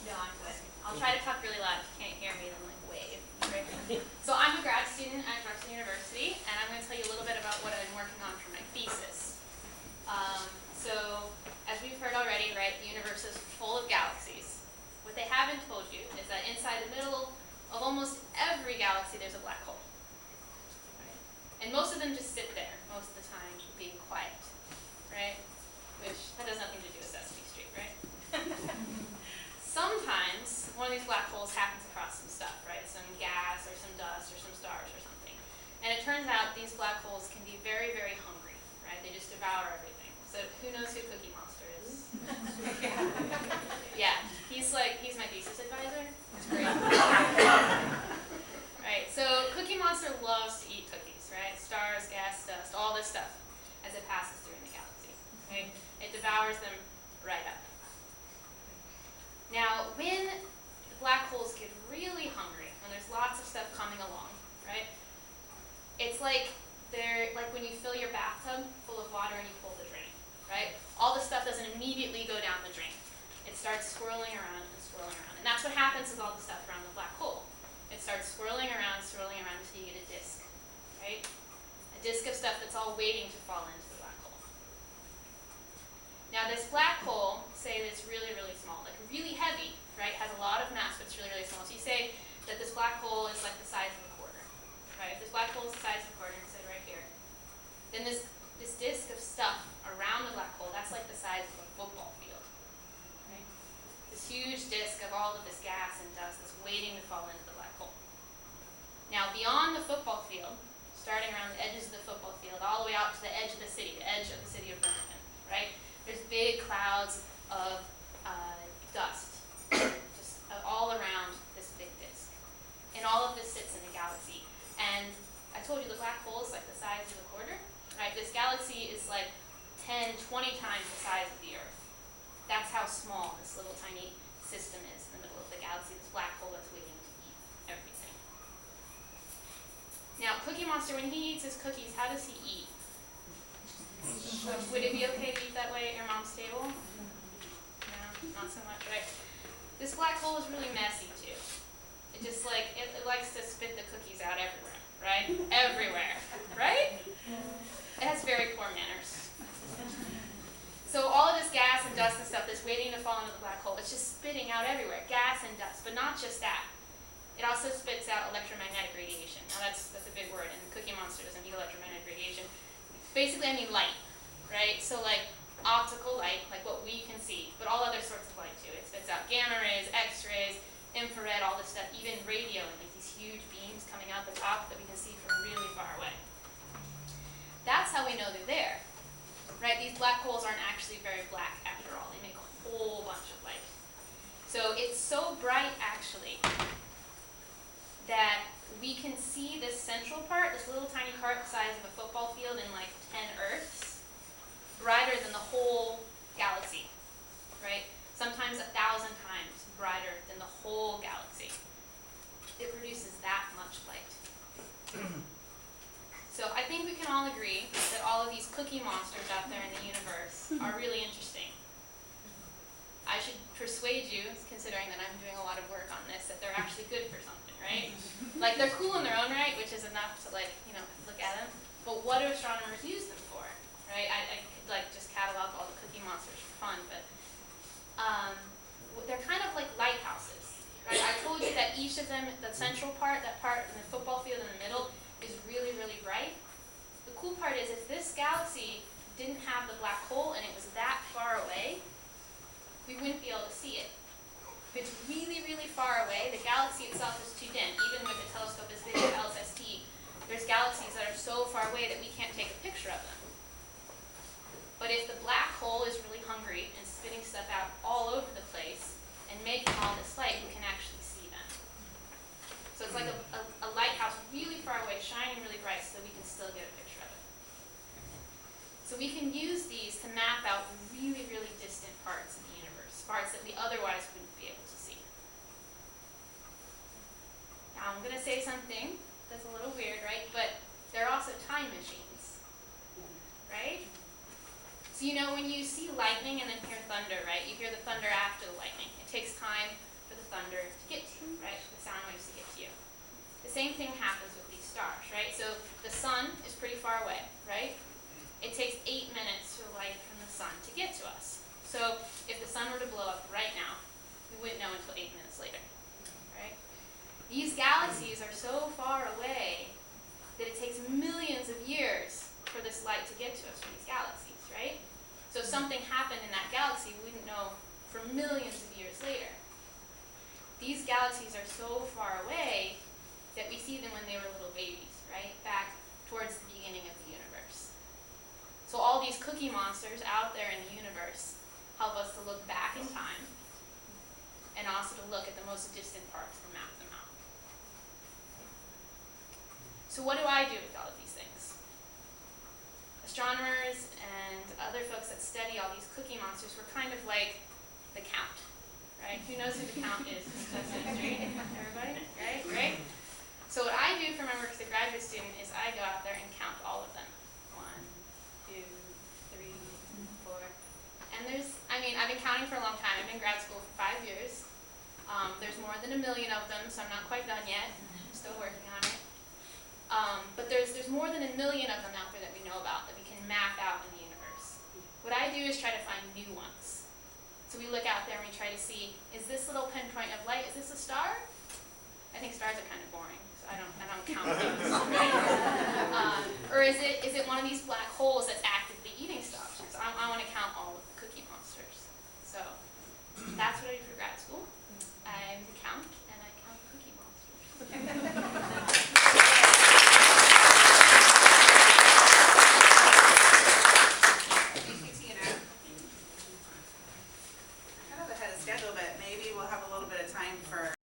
No, I'm good. I'll try to talk really loud. If you can't hear me, then like wave. Right? So I'm a grad student at Drexel University, and I'm going to tell you a little bit about what I've been working on for my thesis. So as we've heard already, right, the universe is full of galaxies. What they haven't told you is that inside the middle of almost every galaxy, there's a black hole. Right? And most of them just sit there most of the time, being quiet, right? Which that has nothing to do with Sesame Street, right? Sometimes one of these black holes happens across some stuff, right? Some gas or some dust or some stars or something. And it turns out these black holes can be very, very hungry, right? They just devour everything. So who knows who Cookie Monster is? Yeah, he's my thesis advisor. That's great. Right, so Cookie Monster loves to eat cookies, right? Stars, gas, dust, all this stuff as it passes through in the galaxy. Okay? It devours them right up. Now, when the black holes get really hungry, when there's lots of stuff coming along, right? It's like they're like when you fill your bathtub full of water and you pull the drain, right? All the stuff doesn't immediately go down the drain. It starts swirling around and swirling around. And that's what happens with all the stuff around the black hole. It starts swirling around until you get a disk, right? A disk of stuff that's all waiting to fall into the black hole. Now this black hole, say that it's really, really small, like really heavy, right? Has a lot of mass, but it's really, really small. So you say that this black hole is like the size of a quarter, right? If this black hole is the size of a quarter, say right here, then this disk of stuff around the black hole, that's like the size of a football field, right? This huge disk of all of this gas and dust that's waiting to fall into the black hole. Now beyond the football field, starting around the edges of the football field, all the way out to the edge of the city of Birmingham, right? There's big clouds of dust, just all around this big disk. And all of this sits in the galaxy. And I told you the black hole is like the size of a quarter, right? This galaxy is like 10, 20 times the size of the Earth. That's how small this little tiny system is in the middle of the galaxy, this black hole that's waiting to eat everything. Now, Cookie Monster, when he eats his cookies, how does he eat? Would it be okay to eat that way at your mom's table? No, not so much, right? This black hole is really messy too. It just it likes to spit the cookies out everywhere, right? Everywhere, right? It has very poor manners. So all of this gas and dust and stuff that's waiting to fall into the black hole, it's just spitting out everywhere, gas and dust, but not just that. It also spits out electromagnetic radiation. Now that's a big word, and Cookie Monster doesn't need electromagnetic radiation. Basically, I mean light, right? So like optical light, like what we can see, but all other sorts of light too. It spits out gamma rays, X-rays, infrared, all this stuff, even radio, and like these huge beams coming out the top that we can see from really far away. That's how we know they're there, right? These black holes aren't actually very black after all. They make a whole bunch of light. So it's so bright, actually, that we can see this central part, this little tiny part the size of a football field in like 10 Earths, brighter than the whole galaxy, right? Sometimes 1,000 times brighter than the whole galaxy. It produces that much light. So I think we can all agree that all of these cookie monsters out there in the universe are really interesting. I should persuade you, considering that I'm doing a lot of work on this, that they're actually good for something, right? Like, they're cool in their own right, which is enough to, look at them. But what do astronomers use them for, right? I could, just catalog all the cookie monsters for fun, but they're kind of like lighthouses, right? I told you that each of them, the central part, that part in the football field in the middle, is really, really bright. The cool part is if this galaxy didn't have the black hole and it was that far away, we wouldn't be able to see it. If it's really, really far away, the galaxy itself is too dim. Even with a telescope as big as LSST, there's galaxies that are so far away that we can't take a picture of them. But if the black hole is really hungry and spitting stuff out all over the place and making all this light, we can actually see them. So it's like a lighthouse really far away, shining really bright so that we can still get a picture of it. So we can use these to map out really, really distant parts of the universe, parts that we otherwise wouldn't be able to see. Now I'm going to say something that's a little weird, right? But they're also time machines, right? So when you see lightning and then hear thunder, right? You hear the thunder after the lightning. It takes time thunder to get to you, right? The sound waves to get to you. The same thing happens with these stars, right? So the sun is pretty far away, right? It takes 8 minutes for light from the sun to get to us. So if the sun were to blow up right now, we wouldn't know until 8 minutes later, right? These galaxies are so far away that it takes millions of years for this light to get to us from these galaxies, right? So if something happened in that galaxy, we wouldn't know for millions of years later. These galaxies are so far away that we see them when they were little babies, right? Back towards the beginning of the universe. So all these cookie monsters out there in the universe help us to look back in time and also to look at the most distant parts and map them out. So what do I do with all of these things? Astronomers and other folks that study all these cookie monsters were kind of like the Count, right? Who knows who the Count is? Sesame Street? Everybody? Right? Great. So what I do for my work as a graduate student is I go out there and count all of them. 1, 2, 3, 4. And I've been counting for a long time. I've been in grad school for 5 years. There's more than 1 million of them, so I'm not quite done yet. I'm still working on it. But there's more than 1 million of them out there that we know about, that we can map out in the universe. What I do is try to find new ones. So we look out there and we try to see, is this little pinpoint of light, is this a star? I think stars are kind of boring, so I don't count those. Right? Or is it one of these black holes that's actively eating stuff? So I want to count all of the cookie monsters. So that's what I do for grad school.